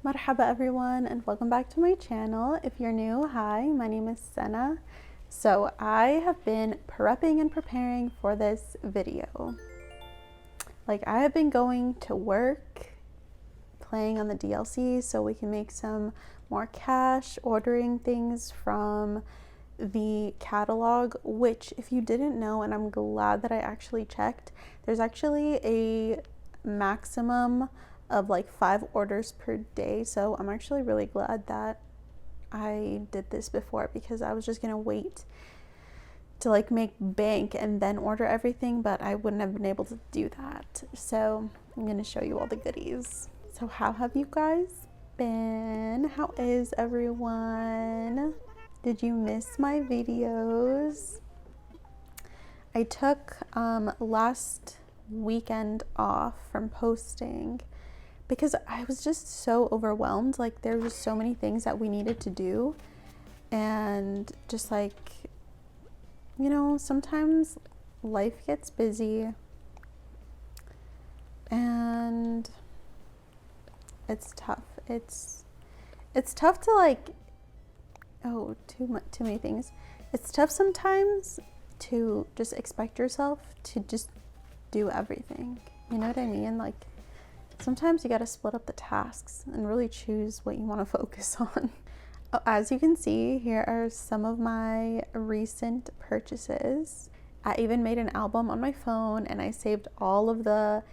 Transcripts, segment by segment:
Marhaba everyone, and welcome back to my channel. If you're new, hi, my name is Senna. So I have been prepping and preparing for this video. Like, I have been going to work, playing on the DLC so we can make some more cash, ordering things from the catalog, which if you didn't know, and I'm glad that I actually checked, there's actually a maximum of like 5 orders per day. So I'm actually really glad that I did this before, because I was just gonna wait to like make bank and then order everything, but I wouldn't have been able to do that. So I'm gonna show you all the goodies. So how have you guys been? How is everyone? Did you miss my videos? I took last weekend off from posting because I was just so overwhelmed. Like, there were just so many things that we needed to do, and just like, you know, sometimes life gets busy and it's tough. It's tough to like, oh, too many things. It's tough sometimes to just expect yourself to just do everything. You know what I mean? Like, sometimes you got to split up the tasks and really choose what you want to focus on. As you can see, here are some of my recent purchases. I even made an album on my phone, and I saved all of the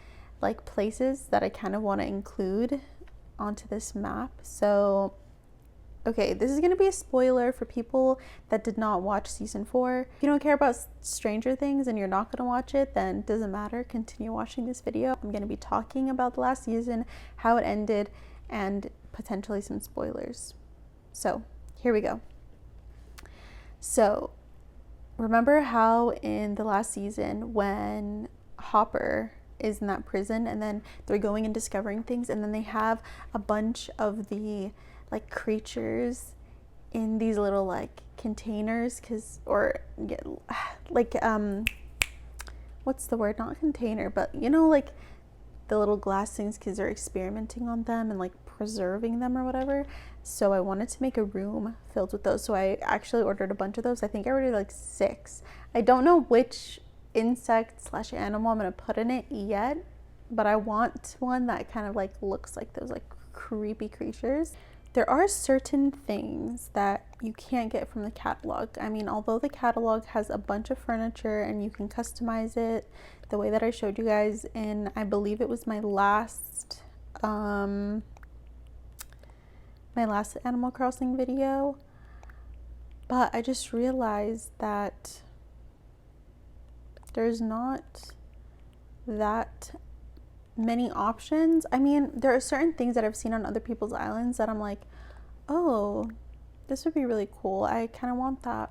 like places that I kind of want to include onto this map. So okay, this is going to be a spoiler for people that did not watch season 4. If you don't care about Stranger Things and you're not going to watch it, then it doesn't matter. Continue watching this video. I'm going to be talking about the last season, how it ended, and potentially some spoilers. So here we go. So remember how in the last season when Hopper is in that prison and then they're going and discovering things, and then they have a bunch of the like creatures in these little like containers, what's the word, not container, but you know, like the little glass things, because they're experimenting on them and like preserving them or whatever. So I wanted to make a room filled with those, so I actually ordered a bunch of those. I think I ordered like 6. I don't know which insect / animal I'm gonna put in it yet, but I want one that kind of like looks like those like creepy creatures. There are certain things that you can't get from the catalog. I mean, although the catalog has a bunch of furniture and you can customize it the way that I showed you guys in, I believe it was my last Animal Crossing video, but I just realized that there's not that many options. I mean, there are certain things that I've seen on other people's islands that I'm like, oh, this would be really cool. I kind of want that.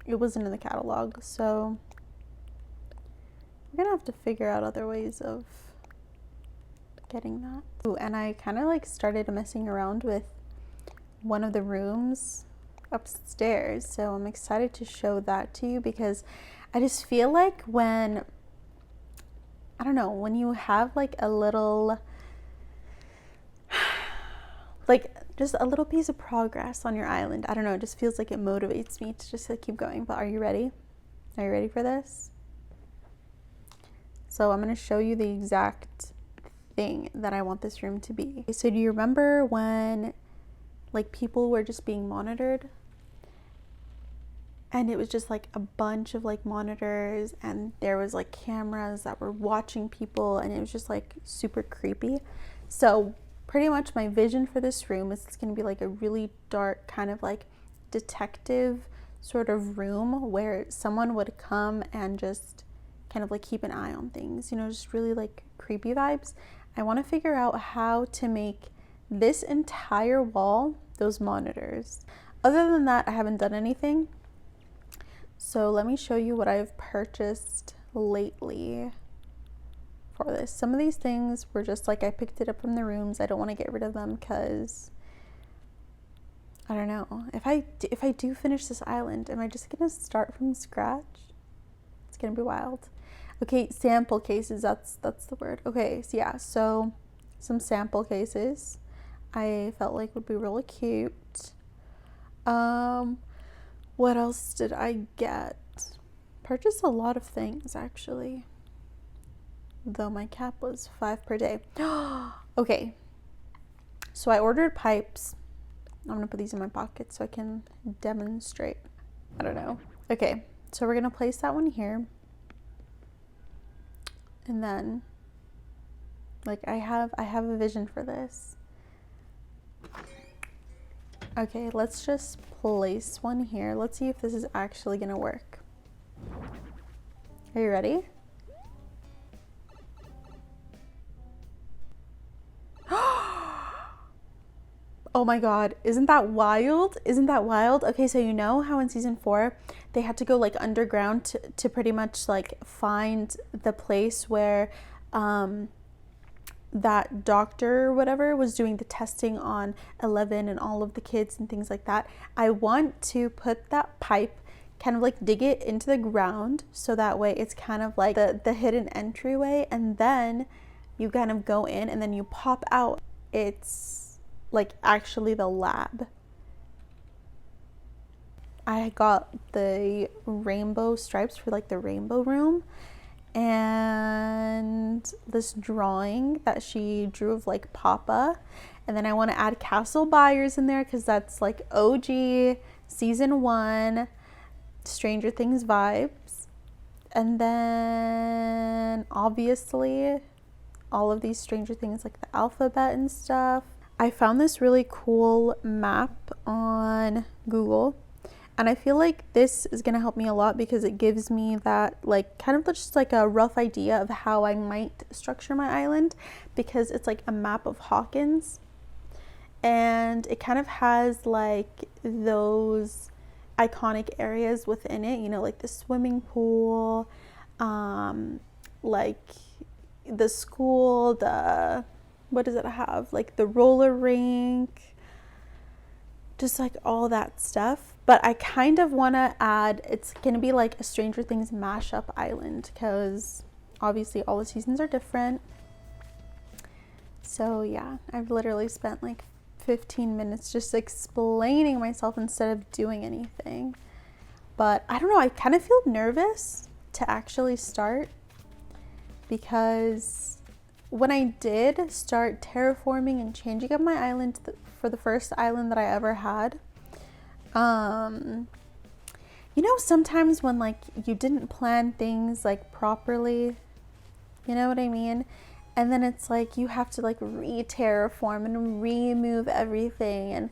It wasn't in the catalog, so we're gonna have to figure out other ways of getting that. Ooh, and I kind of like started messing around with one of the rooms upstairs, so I'm excited to show that to you, because I just feel like when, I don't know, when you have like a little, like just a little piece of progress on your island, I don't know, it just feels like it motivates me to just like keep going. But are you ready? Are you ready for this? So I'm going to show you the exact thing that I want this room to be. So do you remember when like people were just being monitored? And it was just like a bunch of like monitors, and there was like cameras that were watching people, and it was just like super creepy. So pretty much my vision for this room is it's going to be like a really dark kind of like detective sort of room where someone would come and just kind of like keep an eye on things, you know, just really like creepy vibes. I want to figure out how to make this entire wall those monitors. Other than that, I haven't done anything. So let me show you what I've purchased lately for this. Some of these things were just like, I picked it up from the rooms. I don't want to get rid of them because I don't know. If I do finish this island, am I just going to start from scratch? It's going to be wild. Okay, sample cases, that's the word. Okay, so yeah, so some sample cases. I felt like would be really cute. What else did I get? Purchased a lot of things actually, though my cap was 5 per day. Okay, so I ordered pipes. I'm gonna put these in my pocket so I can demonstrate. I don't know. Okay, so we're gonna place that one here, and then like I have a vision for this. Okay, let's just place one here. Let's see if this is actually gonna work. Are you ready? Oh my god, isn't that wild? Isn't that wild? Okay, so you know how in season 4 they had to go like underground to pretty much like find the place where that doctor or whatever was doing the testing on 11 and all of the kids and things like that. I want to put that pipe, kind of like dig it into the ground, so that way it's kind of like the hidden entryway, and then you kind of go in and then you pop out. It's like actually the lab. I got the rainbow stripes for like the rainbow room, and this drawing that she drew of like Papa, and then I want to add Castle Byers in there because that's like OG season 1 Stranger Things vibes. And then obviously all of these Stranger Things, like the alphabet and stuff. I found this really cool map on Google, and I feel like this is gonna help me a lot because it gives me that like kind of just like a rough idea of how I might structure my island, because it's like a map of Hawkins, and it kind of has like those iconic areas within it, you know, like the swimming pool, like the school, the, what does it have, like the roller rink, just like all that stuff. But I kind of want to add, it's gonna be like a Stranger Things mashup island, because obviously all the seasons are different. So yeah, I've literally spent like 15 minutes just explaining myself instead of doing anything. But I don't know, I kind of feel nervous to actually start, because when I did start terraforming and changing up my island for the first island that I ever had, you know, sometimes when like you didn't plan things like properly, you know what I mean? And then it's like you have to like re-terraform and remove everything and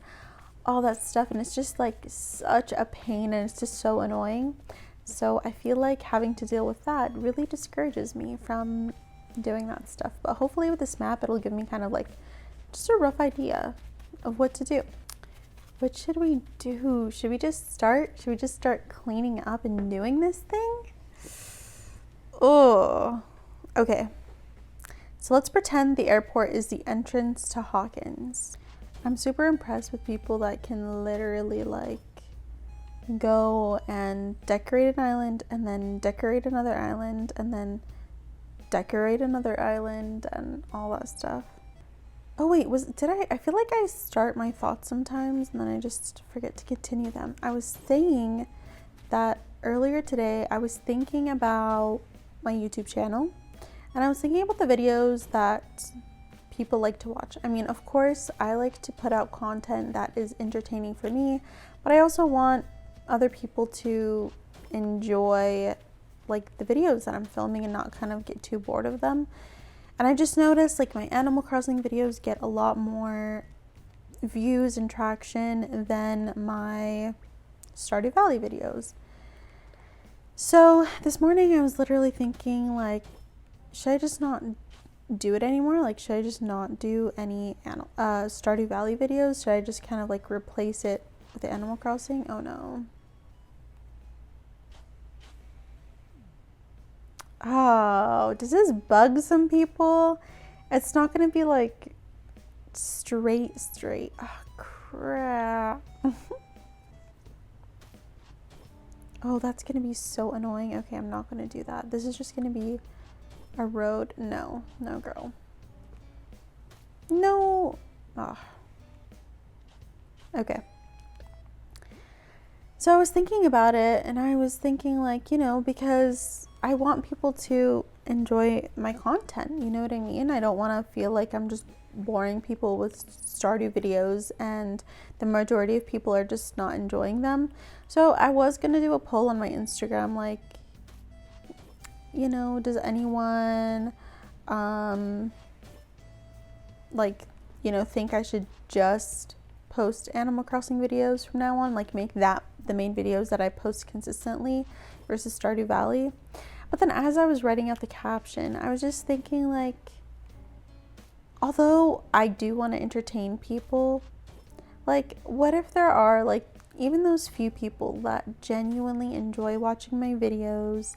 all that stuff, and it's just like such a pain, and it's just so annoying. So I feel like having to deal with that really discourages me from doing that stuff. But hopefully with this map it'll give me kind of like just a rough idea of what to do. What should we do? Should we just start cleaning up and doing this thing? Oh, okay. So let's pretend the airport is the entrance to Hawkins. I'm super impressed with people that can literally like go and decorate an island and then decorate another island and then decorate another island and all that stuff. Oh wait, I feel like I start my thoughts sometimes and then I just forget to continue them. I was saying that earlier today I was thinking about my YouTube channel, and I was thinking about the videos that people like to watch. I mean, of course, I like to put out content that is entertaining for me, but I also want other people to enjoy like the videos that I'm filming and not kind of get too bored of them. And I just noticed like my Animal Crossing videos get a lot more views and traction than my Stardew Valley videos. So this morning I was literally thinking like, should I just not do it anymore? Like, should I just not do any Stardew Valley videos? Should I just kind of like replace it with the Animal Crossing? Oh no. Oh, does this bug some people? It's not gonna be like straight. Oh crap. Oh, that's gonna be so annoying. Okay, I'm not gonna do that. This is just gonna be a road. No girl. No. Oh, Okay. So I was thinking about it, and I was thinking, like, you know, because I want people to enjoy my content, you know what I mean? I don't want to feel like I'm just boring people with Stardew videos and the majority of people are just not enjoying them. So I was going to do a poll on my Instagram, like, you know, does anyone, like, you know, think I should just post Animal Crossing videos from now on, like make that the main videos that I post consistently versus Stardew Valley. But then as I was writing out the caption, I was just thinking, like, although I do want to entertain people, like, what if there are, like, even those few people that genuinely enjoy watching my videos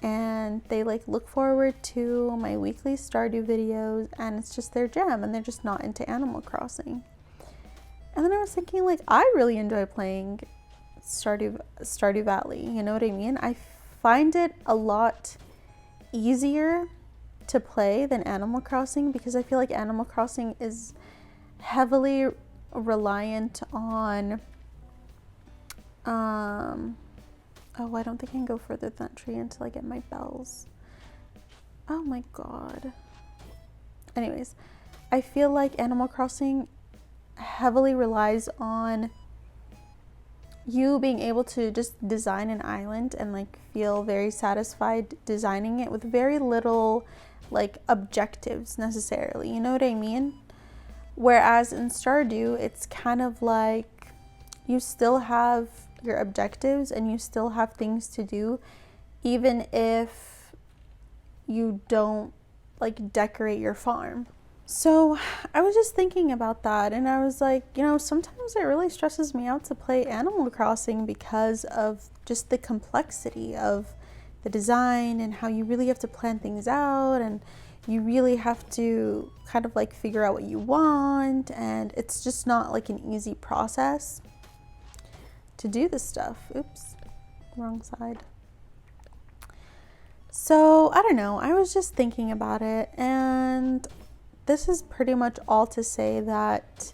and they, like, look forward to my weekly Stardew videos and it's just their jam and they're just not into Animal Crossing. And then I was thinking, like, I really enjoy playing Stardew Valley, you know what I mean? I find it a lot easier to play than Animal Crossing because I feel like Animal Crossing is heavily reliant on oh, I don't think I can go further than that tree until I get my bells. Oh my god. Anyways, I feel like Animal Crossing heavily relies on you being able to just design an island and, like, feel very satisfied designing it with very little, like, objectives necessarily, you know what I mean? Whereas in Stardew, it's kind of like you still have your objectives and you still have things to do, even if you don't, like, decorate your farm. So I was just thinking about that and I was like, you know, sometimes it really stresses me out to play Animal Crossing because of just the complexity of the design and how you really have to plan things out and you really have to kind of, like, figure out what you want, and it's just not, like, an easy process to do this stuff. Oops, wrong side. So I don't know, I was just thinking about it, and this is pretty much all to say that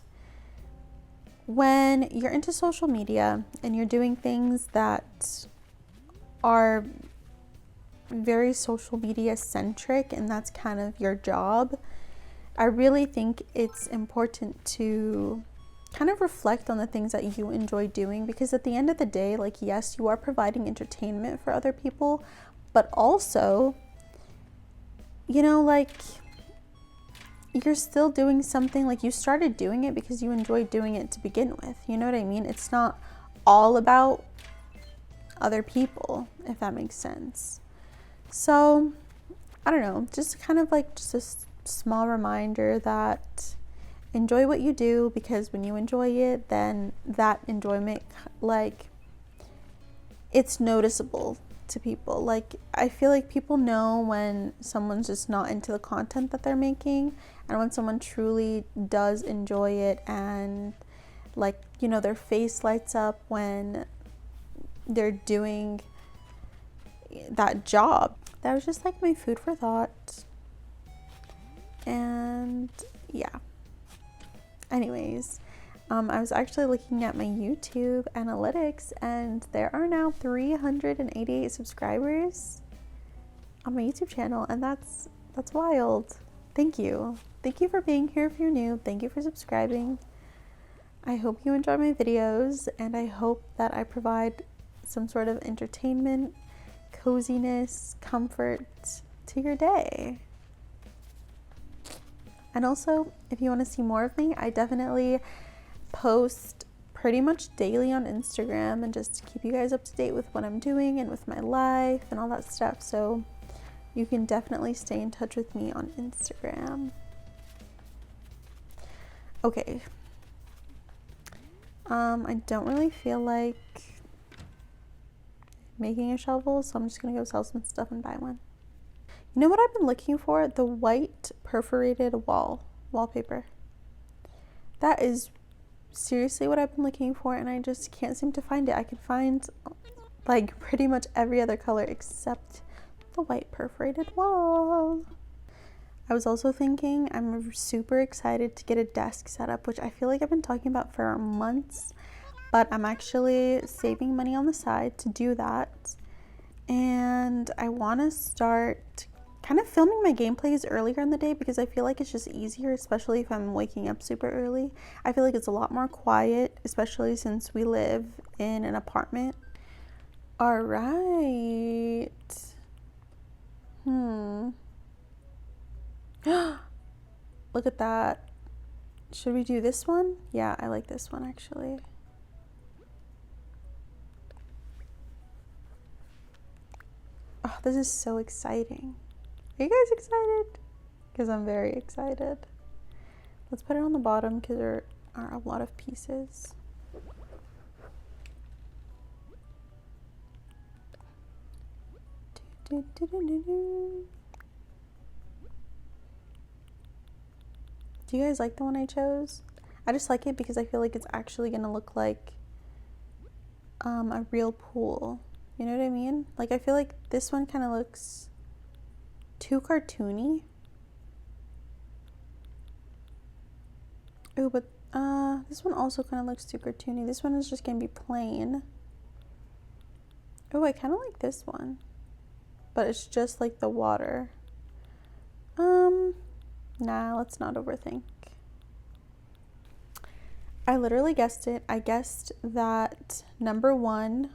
when you're into social media and you're doing things that are very social media centric and that's kind of your job, I really think it's important to kind of reflect on the things that you enjoy doing, because at the end of the day, like, yes, you are providing entertainment for other people, but also, you know, like, you're still doing something, like, you started doing it because you enjoyed doing it to begin with, you know what I mean? It's not all about other people, if that makes sense. So I don't know, just kind of like just a small reminder that enjoy what you do, because when you enjoy it, then that enjoyment, like, it's noticeable to people. Like, I feel like people know when someone's just not into the content that they're making and when someone truly does enjoy it, and, like, you know, their face lights up when they're doing that job. That was just, like, my food for thought. And yeah, anyways, I was actually looking at my YouTube analytics and there are now 388 subscribers on my YouTube channel, and that's wild. Thank you for being here. If you're new, thank you for subscribing. I hope you enjoy my videos, and I hope that I provide some sort of entertainment, coziness, comfort to your day. And also, if you want to see more of me, I definitely post pretty much daily on Instagram and just keep you guys up to date with what I'm doing and with my life and all that stuff. So you can definitely stay in touch with me on Instagram. Okay. I don't really feel like making a shovel, so I'm just gonna go sell some stuff and buy one. You know what I've been looking for? The white perforated wallpaper. That is seriously what I've been looking for, and I just can't seem to find it. I can find, like, pretty much every other color except the white perforated wall. I was also thinking I'm super excited to get a desk set up, which I feel like I've been talking about for months, but I'm actually saving money on the side to do that. And I want to start kind of filming my gameplays earlier in the day because I feel like it's just easier, especially if I'm waking up super early. I feel like it's a lot more quiet, especially since we live in an apartment. All right. Look at that. Should we do this one? Yeah, I like this one actually. Oh, this is so exciting. Are you guys excited? Because I'm very excited. Let's put it on the bottom because there are a lot of pieces. Do you guys like the one I chose? I just like it because I feel like it's actually gonna look like a real pool. You know what I mean? Like, I feel like this one kind of looks too cartoony. Oh, but this one also kind of looks too cartoony. This one is just gonna be plain. Oh, I kind of like this one, but it's just like the water. Nah, let's not overthink. I literally guessed it. I guessed that number one.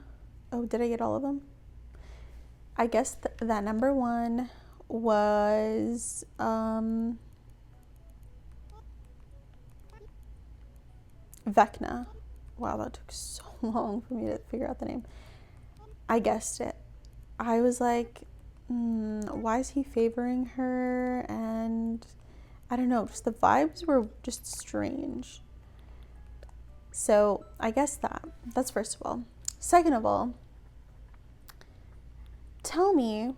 Oh, did I get all of them? I guessed that number one was Vecna. Wow, that took so long for me to figure out the name. I guessed it. I was like, why is he favoring her? And I don't know, just the vibes were just strange. So I guess that. That's first of all. Second of all, tell me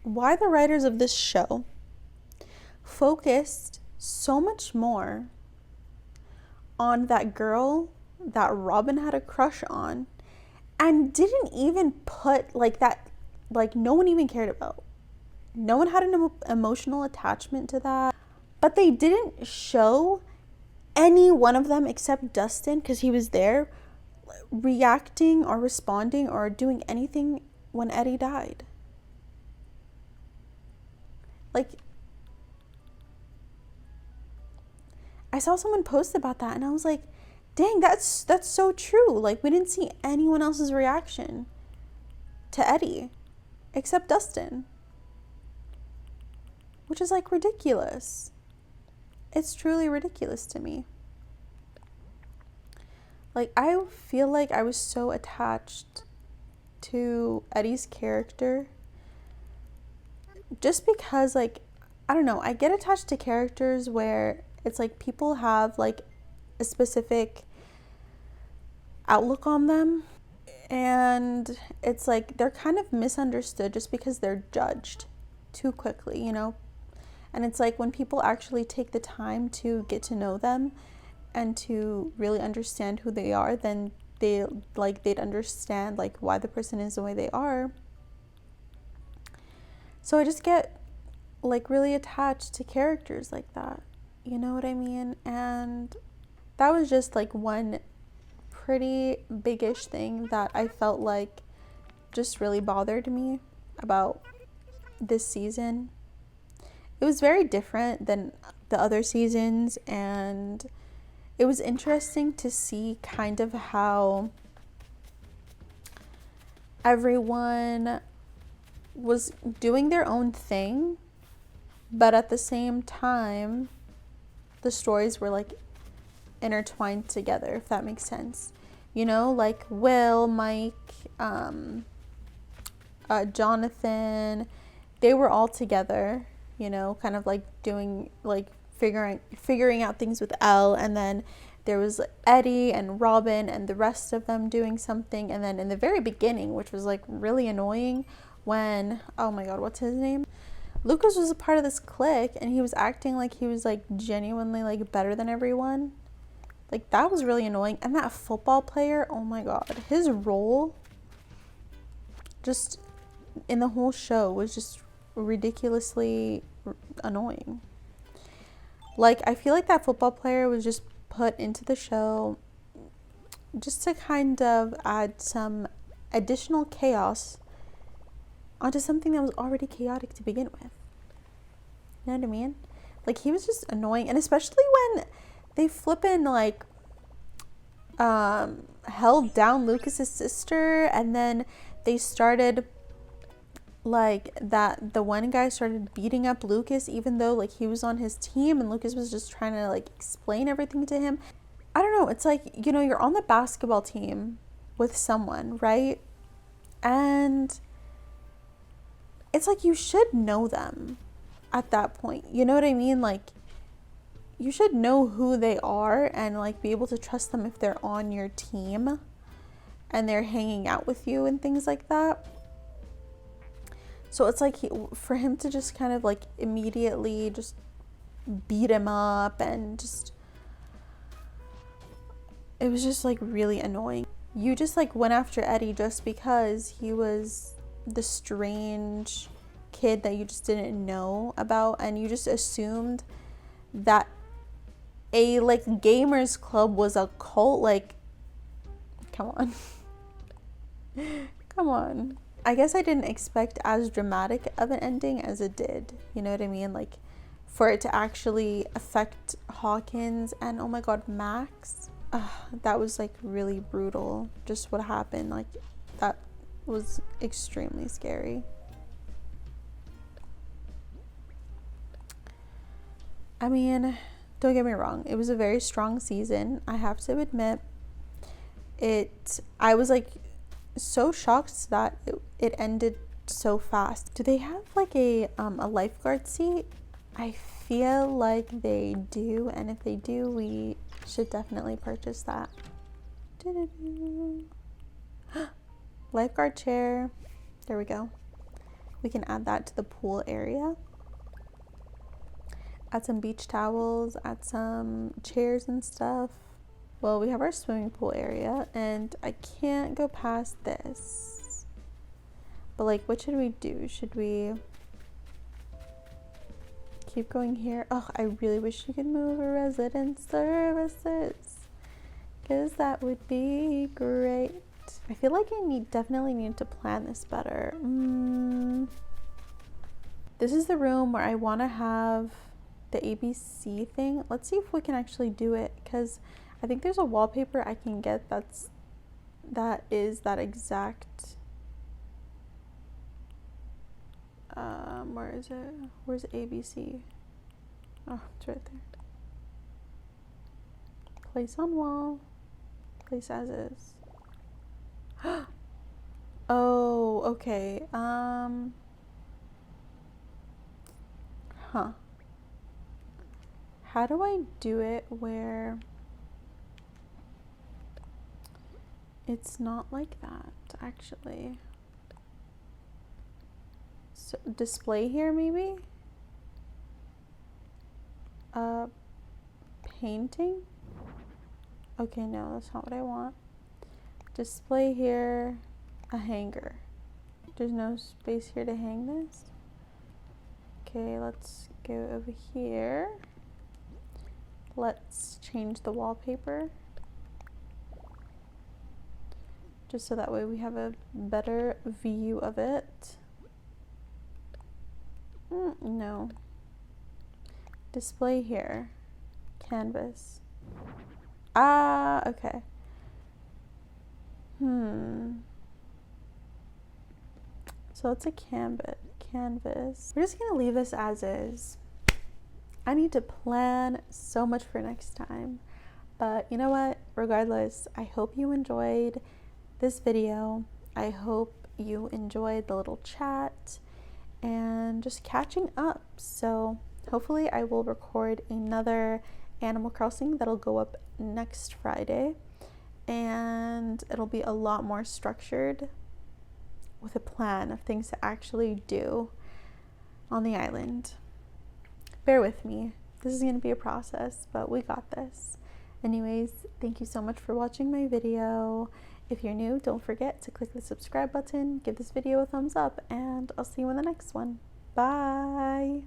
why the writers of this show focused so much more on that girl that Robin had a crush on and didn't even put like that, like no one even cared about. No one had an emotional attachment to that, but they didn't show any one of them except Dustin, because he was there, reacting or responding or doing anything when Eddie died. Like, I saw someone post about that and I was like, dang, that's so true. Like, we didn't see anyone else's reaction to Eddie except Dustin, which is like ridiculous. It's truly ridiculous to me. Like, I feel like I was so attached to Eddie's character just because, like, I don't know, I get attached to characters where it's like people have like a specific outlook on them and it's like they're kind of misunderstood just because they're judged too quickly, you know? And it's like when people actually take the time to get to know them and to really understand who they are, then they'd understand like why the person is the way they are. So I just get like really attached to characters like that, you know what I mean? And that was just like one pretty big-ish thing that I felt like just really bothered me about this season. It was very different than the other seasons, and it was interesting to see kind of how everyone was doing their own thing, but at the same time, the stories were like intertwined together, if that makes sense. You know, like Will, Mike, Jonathan, they were all together, you know, kind of like doing, like figuring out things with Elle, and then there was Eddie and Robin and the rest of them doing something. And then in the very beginning, which was like really annoying, when, oh my god, what's his name? Lucas was a part of this clique and he was acting like he was like genuinely like better than everyone. Like, that was really annoying. And that football player, oh my god, his role just in the whole show was just ridiculously annoying. Like, I feel like that football player was just put into the show just to kind of add some additional chaos onto something that was already chaotic to begin with. You know what I mean? Like, he was just annoying. And especially when they flippin' like held down Lucas's sister, and then they started like that the one guy started beating up Lucas even though like he was on his team, and Lucas was just trying to like explain everything to him. I don't know, it's like, you know, you're on the basketball team with someone, right? And it's like you should know them at that point. You know what I mean? Like, you should know who they are and like be able to trust them if they're on your team and they're hanging out with you and things like that. So it's like for him to just kind of like immediately just beat him up, and just, it was just like really annoying. You just like went after Eddie just because he was the strange kid that you just didn't know about, and you just assumed that a like gamers club was a cult. Like, come on. Come on. I guess I didn't expect as dramatic of an ending as it did. You know what I mean? Like, for it to actually affect Hawkins and, oh my god, Max. That was like really brutal. Just what happened. Like, that was extremely scary. I mean, don't get me wrong. It was a very strong season. I have to admit. I was like so shocked that it ended so fast. Do they have like a lifeguard seat? I feel like they do, and if they do, we should definitely purchase that. Lifeguard chair. There we go. We can add that to the pool area. Add some beach towels, add some chairs and stuff. Well, we have our swimming pool area, and I can't go past this. But like, what should we do? Should we keep going here? Oh, I really wish you could move resident services, because that would be great. I feel like I definitely need to plan this better. This is the room where I want to have the ABC thing. Let's see if we can actually do it, because I think there's a wallpaper I can get that is that exact. Where is it? Where's ABC? Oh, it's right there. Place on wall. Place as is. Oh, okay. How do I do it where it's not like that, actually? So, display here, maybe? Painting? Okay, no, that's not what I want. Display here, a hanger. There's no space here to hang this. Okay, let's go over here. Let's change the wallpaper, just so that way we have a better view of it. No. Display here. Canvas. Okay. So it's a canvas. We're just gonna leave this as is. I need to plan so much for next time. But you know what? Regardless, I hope you enjoyed this video. I hope you enjoyed the little chat and just catching up. So hopefully I will record another Animal Crossing that'll go up next Friday, and it'll be a lot more structured with a plan of things to actually do on the island. Bear with me. This is going to be a process, but we got this. Anyways, thank you so much for watching my video, If you're new, don't forget to click the subscribe button, give this video a thumbs up, and I'll see you in the next one. Bye!